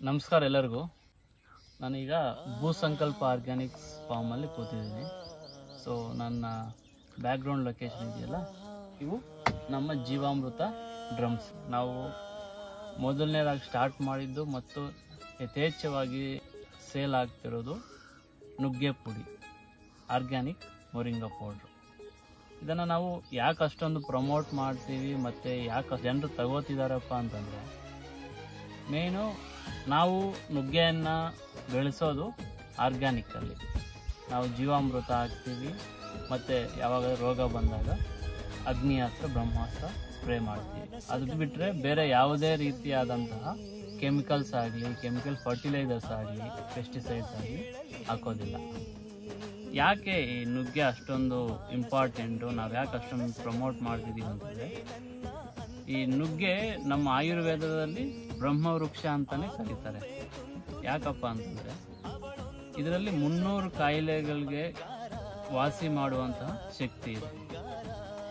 ನಮಸ್ಕಾರ ಎಲ್ಲರಿಗೂ. ನಾನೀಗ ಭೂಸಂಕಲ್ಪ ಆರ್ಗ್ಯಾನಿಕ್ಸ್ ಫಾರ್ಮಲ್ಲಿ ಕೂತಿದ್ದೀನಿ. ಸೊ ನನ್ನ ಬ್ಯಾಕ್ಗ್ರೌಂಡ್ ಲೊಕೇಶನ್ ಇದೆಯಲ್ಲ, ಇವು ನಮ್ಮ ಜೀವಾಮೃತ ಡ್ರಮ್ಸ್. ನಾವು ಮೊದಲನೇದಾಗಿ ಸ್ಟಾರ್ಟ್ ಮಾಡಿದ್ದು ಮತ್ತು ಯಥೇಚ್ಛವಾಗಿ ಸೇಲ್ ಆಗ್ತಿರೋದು ನುಗ್ಗೆ ಪುಡಿ, ಆರ್ಗ್ಯಾನಿಕ್ ಮೊರಿಂಗಾ ಪೌಡ್ರು. ಇದನ್ನು ನಾವು ಯಾಕೆ ಅಷ್ಟೊಂದು ಪ್ರಮೋಟ್ ಮಾಡ್ತೀವಿ ಮತ್ತು ಯಾಕೆ ಜನರು ತಗೋತಿದ್ದಾರಪ್ಪ ಅಂತಂದರೆ, ಮೇಯ್ನು ನಾವು ನುಗ್ಗೆಯನ್ನು ಬೆಳೆಸೋದು ಆರ್ಗ್ಯಾನಿಕ್ಕಲ್ಲಿ. ನಾವು ಜೀವಾಮೃತ ಹಾಕ್ತೀವಿ ಮತ್ತು ಯಾವಾಗ ರೋಗ ಬಂದಾಗ ಅಗ್ನಿಯಾಸ್ತ್ರ ಬ್ರಹ್ಮಾಸ್ತ್ರ ಸ್ಪ್ರೇ ಮಾಡ್ತೀವಿ. ಅದು ಬಿಟ್ಟರೆ ಬೇರೆ ಯಾವುದೇ ರೀತಿಯಾದಂತಹ ಕೆಮಿಕಲ್ಸ್ ಆಗಲಿ, ಕೆಮಿಕಲ್ ಫರ್ಟಿಲೈಸರ್ಸ್ ಆಗಲಿ, ಪೆಸ್ಟಿಸೈಡ್ಸ್ ಆಗಲಿ ಹಾಕೋದಿಲ್ಲ. ಯಾಕೆ ಈ ನುಗ್ಗೆ ಅಷ್ಟೊಂದು ಇಂಪಾರ್ಟೆಂಟು, ನಾವು ಯಾಕೆ ಅಷ್ಟೊಂದು ಪ್ರಮೋಟ್ ಮಾಡ್ತಿದ್ದೀವಿ ಅಂತಂದರೆ, ಈ ನುಗ್ಗೆ ನಮ್ಮ ಆಯುರ್ವೇದದಲ್ಲಿ ಬ್ರಹ್ಮವೃಕ್ಷ ಅಂತಲೇ ಕರೀತಾರೆ. ಯಾಕಪ್ಪ ಅಂತಂದರೆ ಇದರಲ್ಲಿ 300 ಕಾಯಿಲೆಗಳಿಗೆ ವಾಸಿ ಮಾಡುವಂತಹ ಶಕ್ತಿ ಇದೆ.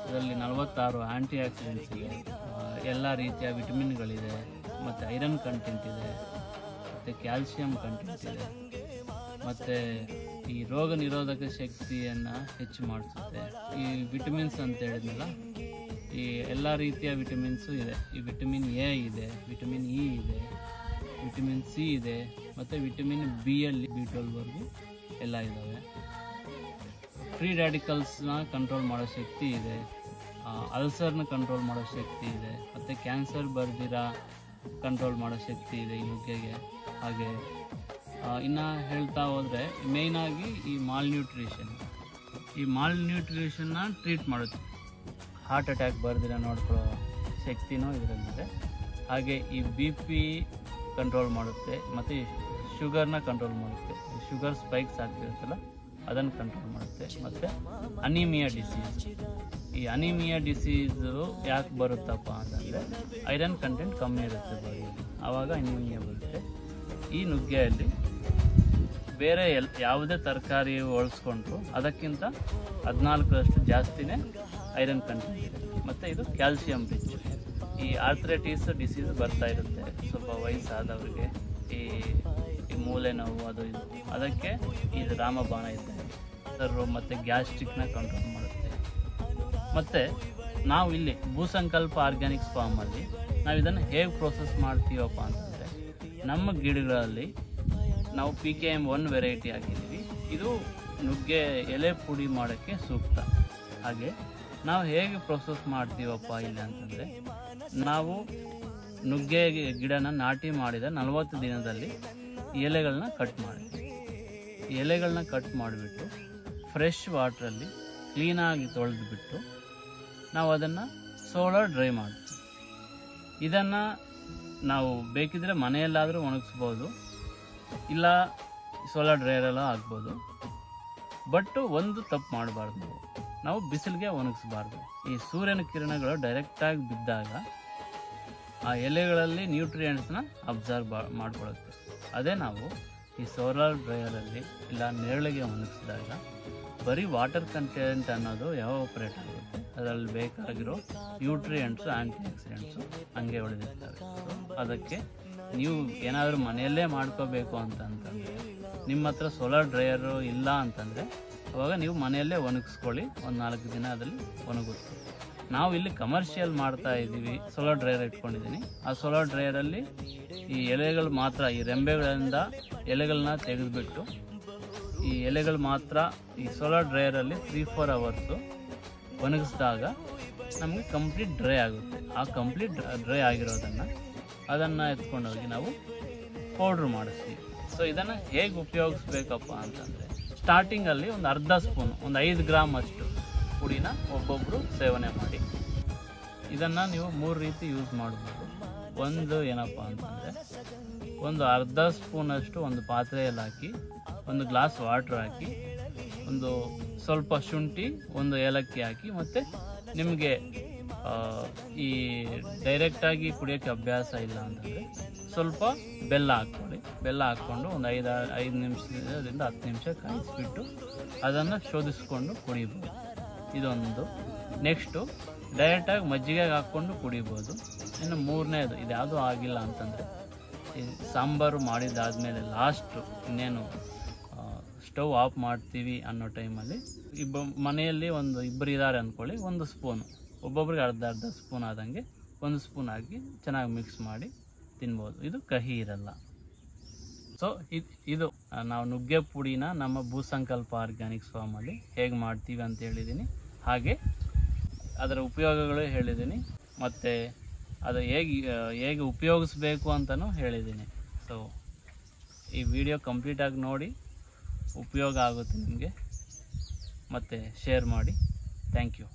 ಇದರಲ್ಲಿ 46 ಆ್ಯಂಟಿ ಆಕ್ಸಿಡೆಂಟ್ಸ್ ಇದೆ, ಎಲ್ಲ ರೀತಿಯ ವಿಟಮಿನ್ಗಳಿದೆ, ಮತ್ತು ಐರನ್ ಕಂಟೆಂಟ್ ಇದೆ, ಮತ್ತು ಕ್ಯಾಲ್ಸಿಯಂ ಕಂಟೆಂಟ್ ಇದೆ, ಮತ್ತು ಈ ರೋಗ ನಿರೋಧಕ ಶಕ್ತಿಯನ್ನು ಹೆಚ್ಚು ಮಾಡಿಸುತ್ತೆ. ಈ ವಿಟಮಿನ್ಸ್ ಅಂತ ಹೇಳಿದ್ನಲ್ಲ, ಈ ಎಲ್ಲ ರೀತಿಯ ವಿಟಮಿನ್ಸು ಇದೆ. ಈ ವಿಟಮಿನ್ ಎ ಇದೆ, ವಿಟಮಿನ್ ಇ ಇದೆ, ವಿಟಮಿನ್ ಸಿ ಇದೆ, ಮತ್ತು ವಿಟಮಿನ್ ಬಿಯಲ್ಲಿ B12ವರೆಗೂ ಎಲ್ಲ ಇದ್ದಾವೆ. ಫ್ರೀ ರ್ಯಾಡಿಕಲ್ಸ್ನ ಕಂಟ್ರೋಲ್ ಮಾಡೋ ಶಕ್ತಿ ಇದೆ, ಅಲ್ಸರ್ನ ಕಂಟ್ರೋಲ್ ಮಾಡೋ ಶಕ್ತಿ ಇದೆ, ಮತ್ತು ಕ್ಯಾನ್ಸರ್ ಬರ್ದಿರ ಕಂಟ್ರೋಲ್ ಮಾಡೋ ಶಕ್ತಿ ಇದೆ ಈ ನುಗ್ಗೆಗೆ. ಹಾಗೆ ಇನ್ನು ಹೇಳ್ತಾ ಹೋದರೆ ಮೇಯ್ನಾಗಿ ಈ ಮಾಲ್ನ್ಯೂಟ್ರಿಷನ್ನ ಟ್ರೀಟ್ ಮಾಡುತ್ತೆ. ಹಾರ್ಟ್ ಅಟ್ಯಾಕ್ ಬರ್ದಿರ ನೋಡ್ಕೊಳ್ಳೋ ಶಕ್ತಿನೂ ಇದರಲ್ಲಿದೆ. ಹಾಗೆ ಈ BP ಕಂಟ್ರೋಲ್ ಮಾಡುತ್ತೆ, ಮತ್ತು ಶುಗರ್ನ ಕಂಟ್ರೋಲ್ ಮಾಡುತ್ತೆ. ಶುಗರ್ ಸ್ಪೈಕ್ಸ್ ಆಗ್ತಿರುತ್ತಲ್ಲ, ಅದನ್ನು ಕಂಟ್ರೋಲ್ ಮಾಡುತ್ತೆ. ಮತ್ತು ಅನಿಮಿಯಾ ಡಿಸೀಸ್, ಈ ಅನಿಮಿಯಾ ಡಿಸೀಸು ಯಾಕೆ ಬರುತ್ತಪ್ಪ ಅಂತಂದರೆ ಐರನ್ ಕಂಟೆಂಟ್ ಕಮ್ಮಿ ಇರುತ್ತೆ ಬಾಡಿಯಲ್ಲಿ, ಆವಾಗ ಅನಿಮಿಯಾ ಬರುತ್ತೆ. ಈ ನುಗ್ಗೆಯಲ್ಲಿ ಬೇರೆ ಯಾವುದೇ ತರಕಾರಿ ಹೋಲಿಸ್ಕೊಂಡ್ರು ಅದಕ್ಕಿಂತ 14ರಷ್ಟು ಜಾಸ್ತಿನೇ ಐರನ್ ಕಂಟೆಂಟ್ ಇದೆ. ಮತ್ತು ಇದು ಕ್ಯಾಲ್ಸಿಯಂ ರಿಚ್. ಈ ಆರ್ಥ್ರೈಟಿಸ್ ಡಿಸೀಸ್ ಬರ್ತಾ ಇರುತ್ತೆ ಸ್ವಲ್ಪ ವಯಸ್ಸಾದವ್ರಿಗೆ, ಈ ಮೂಲೆ ನೋವು ಅದು ಇದು, ಅದಕ್ಕೆ ಇದು ರಾಮಬಾಣ ಇದೆ. ಮತ್ತು ಗ್ಯಾಸ್ಟ್ರಿಕ್ನ ಕಂಟ್ರೋಲ್ ಮಾಡುತ್ತೆ. ಮತ್ತು ನಾವು ಇಲ್ಲಿ ಭೂಸಂಕಲ್ಪ ಆರ್ಗ್ಯಾನಿಕ್ಸ್ ಫಾರ್ಮಲ್ಲಿ ನಾವು ಇದನ್ನು ಹೇಗೆ ಪ್ರೋಸೆಸ್ ಮಾಡ್ತೀವಪ್ಪ ಅಂತಂದರೆ, ನಮ್ಮ ಗಿಡಗಳಲ್ಲಿ ನಾವು PKM1 ವೆರೈಟಿ ಹಾಕಿದ್ದೀವಿ. ಇದು ನುಗ್ಗೆ ಎಲೆ ಪುಡಿ ಮಾಡೋಕ್ಕೆ ಸೂಕ್ತ. ಹಾಗೆ ನಾವು ಹೇಗೆ ಪ್ರೊಸೆಸ್ ಮಾಡ್ತೀವಪ್ಪ ಇಲ್ಲಿ ಅಂತಂದರೆ, ನಾವು ನುಗ್ಗೆ ಗಿಡನ ನಾಟಿ ಮಾಡಿದ 40 ದಿನದಲ್ಲಿ ಎಲೆಗಳನ್ನ ಕಟ್ ಮಾಡ್ತೀವಿ. ಎಲೆಗಳನ್ನ ಕಟ್ ಮಾಡಿಬಿಟ್ಟು ಫ್ರೆಶ್ ವಾಟ್ರಲ್ಲಿ ಕ್ಲೀನಾಗಿ ತೊಳೆದುಬಿಟ್ಟು ನಾವು ಅದನ್ನು ಸೋಲಾರ್ ಡ್ರೈ ಮಾಡ್ತೀವಿ. ಇದನ್ನು ನಾವು ಬೇಕಿದ್ರೆ ಮನೆಯಲ್ಲಾದರೂ ಒಣಗಿಸ್ಬೋದು, ಇಲ್ಲ ಸೋಲಾರ್ ಡ್ರೈಯರೆಲ್ಲ ಆಗ್ಬೋದು. ಬಟ್ ಒಂದು ತಪ್ಪು ಮಾಡಬಾರ್ದು, ನಾವು ಬಿಸಿಲಿಗೆ ಒಣಗಿಸ್ಬಾರ್ದು. ಈ ಸೂರ್ಯನ ಕಿರಣಗಳು ಡೈರೆಕ್ಟಾಗಿ ಬಿದ್ದಾಗ ಆ ಎಲೆಗಳಲ್ಲಿ ನ್ಯೂಟ್ರಿಯೆಂಟ್ಸ್ನ ಅಬ್ಸರ್ವ್ ಮಾಡ್ಕೊಳ್ಳುತ್ತೆ. ಅದೇ ನಾವು ಈ ಸೋಲಾರ್ ಡ್ರೈಯರಲ್ಲಿ ಇಲ್ಲ ನೆರಳಿಗೆ ಒಣಗಿಸಿದಾಗ ಬರೀ ವಾಟರ್ ಕಂಟೆಂಟ್ ಅನ್ನೋದು ಎವಾಪರೇಟ್ ಆಗುತ್ತೆ. ಅದರಲ್ಲಿ ಬೇಕಾಗಿರೋ ನ್ಯೂಟ್ರಿಯೆಂಟ್ಸು, ಆ್ಯಂಟಿ ಆಕ್ಸಿಡೆಂಟ್ಸು ಹಂಗೆ ಉಳಿದಿರ್ತವೆ. ಅದಕ್ಕೆ ನೀವು ಏನಾದರೂ ಮನೆಯಲ್ಲೇ ಮಾಡ್ಕೋಬೇಕು ಅಂತಂತಂದರೆ, ನಿಮ್ಮ ಹತ್ರ ಸೋಲಾರ್ ಡ್ರೈಯರು ಇಲ್ಲ ಅಂತಂದರೆ ಅವಾಗ ನೀವು ಮನೆಯಲ್ಲೇ ಒಣಗಿಸ್ಕೊಳ್ಳಿ. ಒಂದು 4 ದಿನ ಅದರಲ್ಲಿ ಒಣಗುತ್ತೆ. ನಾವು ಇಲ್ಲಿ ಕಮರ್ಷಿಯಲ್ ಮಾಡ್ತಾ ಇದ್ದೀವಿ, ಸೋಲಾರ್ ಡ್ರೈಯರ್ ಇಟ್ಕೊಂಡಿದ್ದೀನಿ. ಆ ಸೋಲಾರ್ ಡ್ರೈಯರಲ್ಲಿ ಈ ಎಲೆಗಳು ಮಾತ್ರ, ಈ ರೆಂಬೆಗಳಿಂದ ಎಲೆಗಳನ್ನ ತೆಗೆದುಬಿಟ್ಟು ಈ ಎಲೆಗಳು ಮಾತ್ರ ಈ ಸೋಲಾರ್ ಡ್ರೈಯರಲ್ಲಿ 3-4 ಅವರ್ಸು ಒಣಗಿಸಿದಾಗ ನಮಗೆ ಕಂಪ್ಲೀಟ್ ಡ್ರೈ ಆಗುತ್ತೆ. ಆ ಕಂಪ್ಲೀಟ್ ಡ್ರೈ ಅದನ್ನು ಎತ್ಕೊಂಡೋಗಿ ನಾವು ಪೌಡ್ರ್ ಮಾಡಿಸ್ತೀವಿ. ಸೊ ಇದನ್ನು ಹೇಗೆ ಉಪಯೋಗಿಸ್ಬೇಕಪ್ಪ ಅಂತಂದರೆ, ಸ್ಟಾರ್ಟಿಂಗಲ್ಲಿ ಒಂದು ಅರ್ಧ ಸ್ಪೂನ್, ಒಂದು 5 ಗ್ರಾಮ್ ಅಷ್ಟು ಪುಡಿನ ಒಬ್ಬೊಬ್ಬರು ಸೇವನೆ ಮಾಡಿ. ಇದನ್ನು ನೀವು 3 ರೀತಿ ಯೂಸ್ ಮಾಡ್ಬೋದು. ಒಂದು ಏನಪ್ಪ ಅಂತಂದರೆ, ಒಂದು ಅರ್ಧ ಸ್ಪೂನಷ್ಟು ಒಂದು ಪಾತ್ರೆಯಲ್ಲಿ ಹಾಕಿ, ಒಂದು ಗ್ಲಾಸ್ ವಾಟ್ರ್ ಹಾಕಿ, ಒಂದು ಸ್ವಲ್ಪ ಶುಂಠಿ, ಒಂದು ಏಲಕ್ಕಿ ಹಾಕಿ, ಮತ್ತು ನಿಮಗೆ ಈ ಡೈರೆಕ್ಟಾಗಿ ಕುಡಿಯೋಕ್ಕೆ ಅಭ್ಯಾಸ ಇಲ್ಲ ಅಂತಂದರೆ ಸ್ವಲ್ಪ ಬೆಲ್ಲ ಹಾಕ್ಕೊಳ್ಳಿ. ಬೆಲ್ಲ ಹಾಕ್ಕೊಂಡು ಒಂದು 5 ನಿಮಿಷದಿಂದ 10 ನಿಮಿಷ ಕಾಯಿಸಿಬಿಟ್ಟು ಅದನ್ನು ಶೋಧಿಸ್ಕೊಂಡು ಕುಡಿಬೋದು. ಇದೊಂದು. ನೆಕ್ಸ್ಟು ಡೈರೆಕ್ಟಾಗಿ ಮಜ್ಜಿಗೆಗೆ ಹಾಕ್ಕೊಂಡು ಕುಡಿಬೋದು. ಇನ್ನು ಮೂರನೇದು, ಇದು ಯಾವುದೂ ಆಗಿಲ್ಲ ಅಂತಂದರೆ ಈ ಸಾಂಬಾರು ಮಾಡಿದ್ದಾದಮೇಲೆ ಲಾಸ್ಟು ಇನ್ನೇನು ಸ್ಟವ್ ಆಫ್ ಮಾಡ್ತೀವಿ ಅನ್ನೋ ಟೈಮಲ್ಲಿ ಮನೆಯಲ್ಲಿ ಇಬ್ಬರು ಇದ್ದಾರೆ ಅಂದ್ಕೊಳ್ಳಿ, 1 ಸ್ಪೂನು, ಒಬ್ಬೊಬ್ರಿಗೆ ಅರ್ಧ ಸ್ಪೂನ್ ಆದಂಗೆ 1 ಸ್ಪೂನ್ ಹಾಕಿ ಚೆನ್ನಾಗಿ ಮಿಕ್ಸ್ ಮಾಡಿ ತಿನ್ಬೋದು. ಇದು ಕಹಿ ಇರಲ್ಲ. ಸೊ ಇದು ನಾವು ನುಗ್ಗೆ ಪುಡಿನ ನಮ್ಮ ಭೂಸಂಕಲ್ಪ ಆರ್ಗ್ಯಾನಿಕ್ಸ್ ಫಾರ್ಮಲ್ಲಿ ಹೇಗೆ ಮಾಡ್ತೀವಿ ಅಂತ ಹೇಳಿದ್ದೀನಿ. ಹಾಗೆ ಅದರ ಉಪಯೋಗಗಳು ಹೇಳಿದ್ದೀನಿ, ಮತ್ತು ಅದು ಹೇಗೆ ಉಪಯೋಗಿಸ್ಬೇಕು ಅಂತಲೂ ಹೇಳಿದ್ದೀನಿ. ಸೊ ಈ ವಿಡಿಯೋ ಕಂಪ್ಲೀಟಾಗಿ ನೋಡಿ, ಉಪಯೋಗ ಆಗುತ್ತೆ ನಿಮಗೆ, ಮತ್ತು ಶೇರ್ ಮಾಡಿ. Thank you.